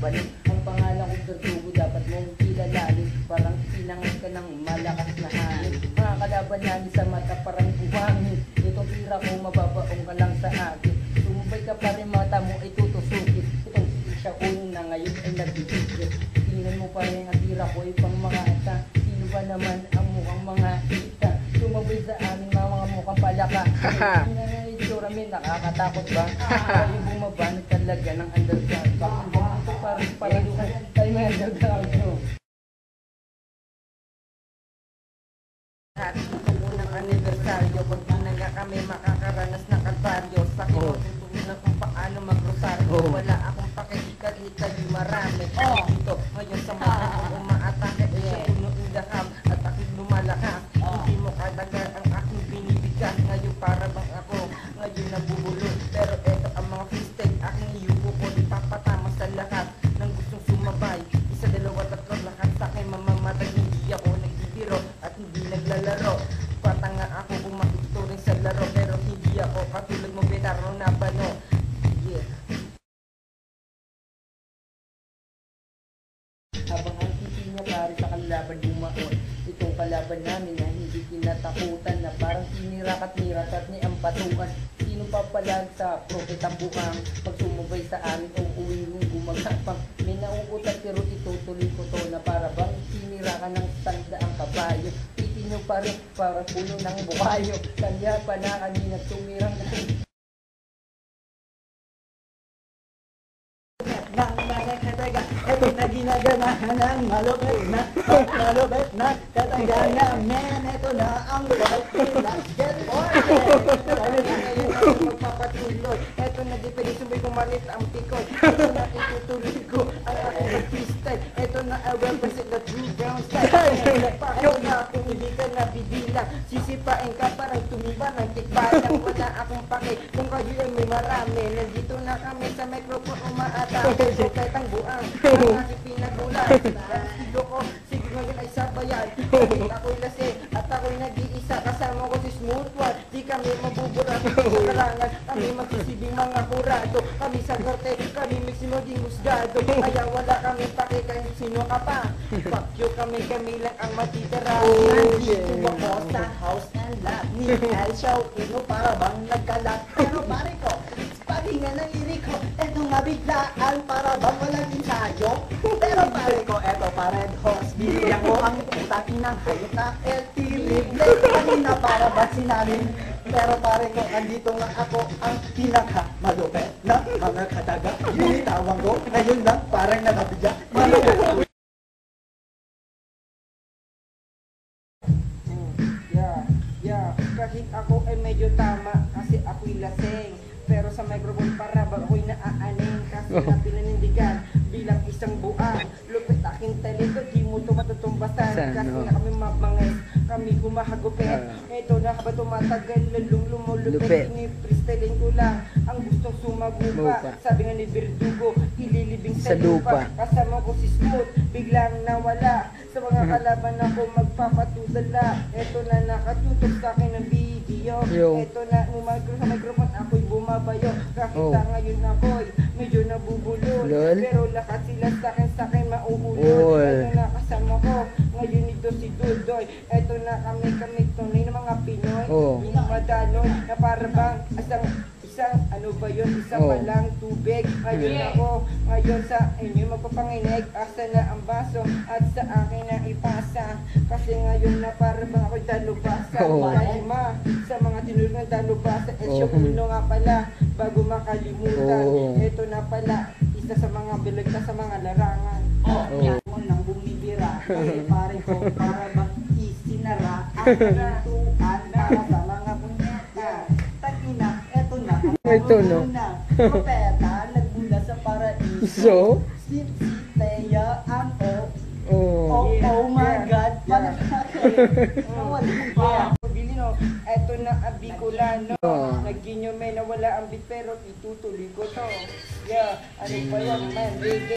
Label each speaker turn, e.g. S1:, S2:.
S1: balik. Ang pangalan ko Verdugo, dapat mong kilalanin. Parang sinangay ka ng malakas na hangin. Mga kalaban namin sa mata parang buhangin. Itong tira ko mababaong ka lang sa akin. Sumubay ka pa rin mata mo ay tutusukin. Itong siya unang na ngayon ay nagbibigil. Tingnan mo pa rin ang tira ko ay pang mga ata. Sino ba naman ang mukhang mga ita? Sumabay sa amin mga mukhang palaka. Itsura min, nakakatakot ba? Kayo bumaba na talaga ng underground. Bakit ganito parang tayo may underground nyo? Ito unang anibersaryo, pag nga kami makakaranas ng kalbaryo. Sa akin matutunan kung paano magrosaryo. Wala akong pakikita-kita di marami. Dito ngayon sa mga kong umaatake, siya puno indaham at aking lumalakang. Hindi mo katagal ang aking binibigyan. Ngayon para bang ako, ngayon nabubulol. Pero eto ang mga freestyle, aking iyuko ko, di papatama sa lahat ng gustong sumabay. Isa, dalawa, tatlo, lahat sa akin mamamatay. Hindi ako nagbibiro at hindi naglalaro. Patanga ako kung makituturing sa laro, pero hindi ako katulad mo binaro na bano. Yeah. Habang ang titi niya pare sa kalaban bumaon, itong kalaban namin na hindi kinatakutan, na parang sinira at niratat ni ang patukan. Sino papalag sa propet ang buhang, pag sumubay sa amin o uwing yung gumagapang. May nauutan pero itutuloy ko to, na para bang sinira ka ng tanda ang kabayo. Titi niyo pa rin para puno ng bukayo, kanya pa na kanina tumirang ng
S2: Ito na ginaganahan ng malupit na kataga na men. Ito na ang basketball. Ano na ngayon ako magpapatuloy. Ito na definisyon kung malit ang tikot. Ito na itutuloy ko ang aking freestyle. Ito na I represent the true brown style. Ito na kung hindi ka nabibilang, sisipain ka parang tumiba ng tikbalang. Wala akong pake kung kayo ay may marami. Nandito na kami sa microphone umaatake. So kahit ang buang ang aking pinagulan. Sigo ko, sige ngayon ay sabayan. Kahit ako'y lase at ako'y nag-iisa. Kasama ko si Smooth One. Di kami mabubura sa karangan. Kami magsisibing mga kurado. Kami sa korte, kami magsimo di husgado. Kaya wala kami pake kahit sino ka pa. Fuck you, kami lang ang matitira. Nandito ako sa house and lot ni El Show. Ino para bang nagkalat. Pero pare ko, pahinga ng liriko. Eto nga biglaan para bang walang ensayo. Pero pare ko, eto pa Red Horse. Binigyan ko ang utang ng hayop na LT Ripley. Kanina para ba sinabi? Pero pare ko, andito nga ako ang pinaka-malupet na mga kataga. Binitawang ko, ngayon lang parang nakabigya. Malupet. Kahit ako ay medyo tama kasi ako'y laseng. Pero sa microphone para ba ako'y naaaning. Kasi na pinanindigan bilang isang buang. Lupit aking talento, di mo ito matutumbasan. Kasi na kami mabangis, kami humahagupit. Ito na ba tumatagal, lalong lumulupit. Ini-freestylein ko lang ang gustong sumagupa. Sabi nga ni Verdugo, ililibing sa lupa. Kasama ko si Smooth, biglang nawala. Sa mga kalaban ako magpapatudala. Ito na nakatutok sa akin ng video. Ito na sa microphone ako'y bumabayo. Kakita ngayon ako'y medyo nabubulol. Pero lahat sila sa akin mauulol. Ito na kasama ko ngayon ito si Dudoy. Ito na kami tunay na mga Pinoy. Hindi madaloy na para bang isang ano ba yun? Isang palang tubig. Ngayon ako, ngayon sa inyo magpapanginig. Asa na ang baso at sa akin na ipasa. Kasi ngayon na para bang ako'y dalubasa. Kalima sa mga tinulungan dalubasa. Esyo uno nga pala bago makalimutan. Ito na pala isa sa mga bilag sa mga larangan. Ako nang bumibira. Kasi pare ko para bang isinara ang pintuan para sa mga punyeta. Tagina, eto na.
S3: Ito no.
S2: Propeta, nagmula sa paraiso. Si Thea ang oh my God. Nawala pa. Bilino, eto na ang Bicolano. Nagginyo may nawala ang bit pero itutuloy ko to. Yeah, ano pa yan man? Reggae